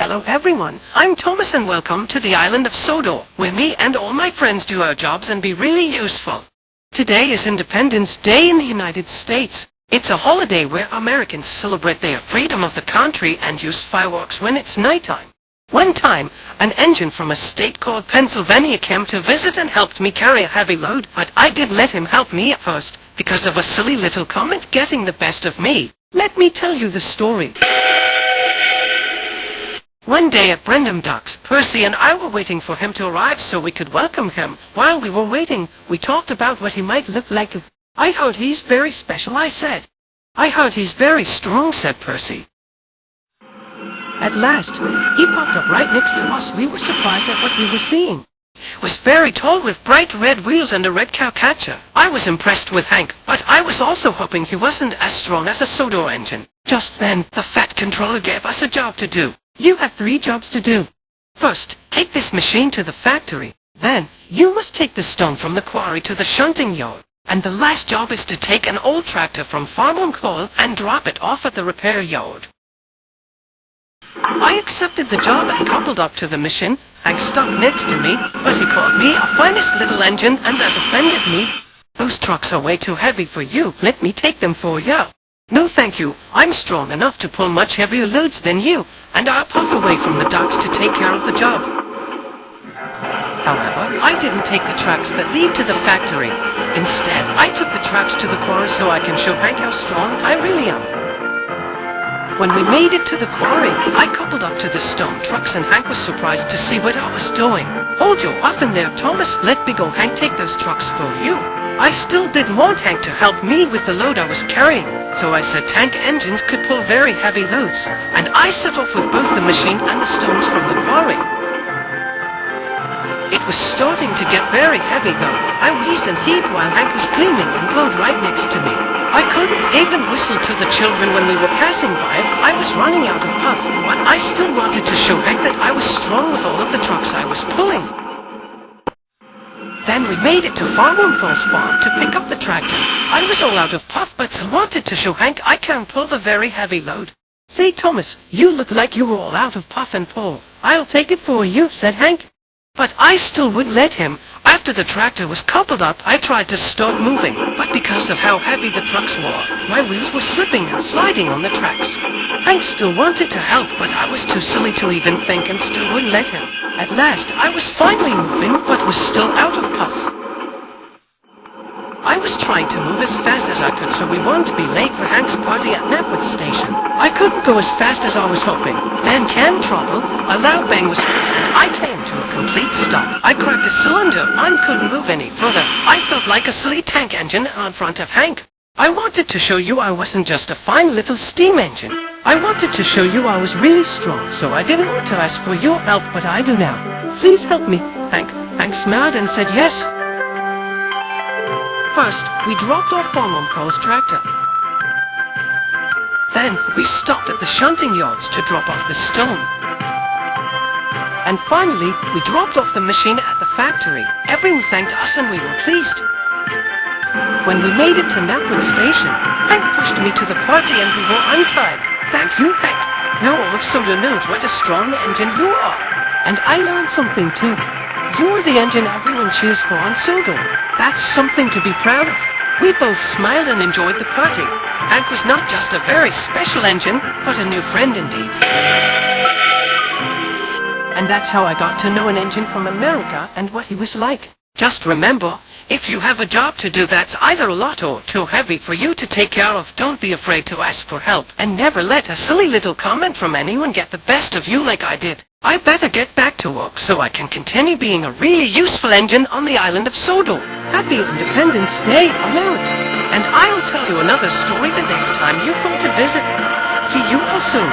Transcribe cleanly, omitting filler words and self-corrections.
Hello everyone, I'm Thomas and welcome to the island of Sodor, where me and all my friends do our jobs and be really useful. Today is Independence Day in the United States. It's a holiday where Americans celebrate their freedom of the country and use fireworks when it's nighttime. One time, an engine from a state called Pennsylvania came to visit and helped me carry a heavy load, but I did let him help me at first, because of a silly little comment getting the best of me. Let me tell you the story. One day at Brendam Docks, Percy and I were waiting for him to arrive so we could welcome him. While we were waiting, we talked about what he might look like. I heard he's very special, I said. I heard he's very strong, said Percy. At last, he popped up right next to us. We were surprised at what we were seeing. He was very tall with bright red wheels and a red cowcatcher. I was impressed with Hank, but I was also hoping he wasn't as strong as a Sodor engine. Just then, the fat controller gave us a job to do. You have 3 jobs to do. First, take this machine to the factory. Then, you must take the stone from the quarry to the shunting yard. And the last job is to take an old tractor from Farm on Call and drop it off at the repair yard. I accepted the job and coupled up to the machine. Hank stopped next to me, but he called me a finest little engine and that offended me. Those trucks are way too heavy for you. Let me take them for you. No thank you. I'm strong enough to pull much heavier loads than you, and I puffed away from the docks to take care of the job. However, I didn't take the tracks that lead to the factory. Instead, I took the tracks to the quarry so I can show Hank how strong I really am. When we made it to the quarry, I coupled up to the stone trucks and Hank was surprised to see what I was doing. Hold your huff in there, Thomas. Let me go, Hank. Take those trucks for you. I still didn't want Hank to help me with the load I was carrying, so I said tank engines could pull very heavy loads, and I set off with both the machine and the stones from the quarry. It was starting to get very heavy though. I wheezed and heaved while Hank was gleaming and glowed right next to me. I couldn't even whistle to the children when we were passing by. I was running out of puff, but I still wanted to show Hank that I was strong with all of the trucks I was pulling. Then we made it to Farm on Call's farm to pick up the tractor. I was all out of puff, but still wanted to show Hank I can pull the very heavy load. Say, Thomas, you look like you were all out of puff and pull. I'll take it for you, said Hank. But I still wouldn't let him. After the tractor was coupled up, I tried to start moving, but because of how heavy the trucks were, my wheels were slipping and sliding on the tracks. Hank still wanted to help, but I was too silly to even think and still wouldn't let him. At last, I was finally moving, but was still out of puff. I was trying to move as fast as I could so we wouldn't be late for Hank's party at Napwood Station. I couldn't go as fast as I was hoping. Then came trouble. A loud bang was heard and I came to a complete stop. I cracked a cylinder and couldn't move any further. I felt like a silly tank engine in front of Hank. I wanted to show you I wasn't just a fine little steam engine. I wanted to show you I was really strong, so I didn't want to ask for your help, but I do now. Please help me, Hank. Hank smiled and said yes. First, we dropped off Farm on Call's tractor. Then, we stopped at the shunting yards to drop off the stone. And finally, we dropped off the machine at the factory. Everyone thanked us and we were pleased. When we made it to Napwood Station, Hank pushed me to the party and we were untied. Thank you, Hank. Now all of Sodor knows what a strong engine you are. And I learned something too. You're the engine everyone cheers for on Sodor. That's something to be proud of. We both smiled and enjoyed the party. Hank was not just a very special engine, but a new friend indeed. And that's how I got to know an engine from America and what he was like. Just remember, if you have a job to do that's either a lot or too heavy for you to take care of, don't be afraid to ask for help. And never let a silly little comment from anyone get the best of you like I did. I better get back to work so I can continue being a really useful engine on the island of Sodor. Happy Independence Day, America. And I'll tell you another story the next time you come to visit. See you all soon.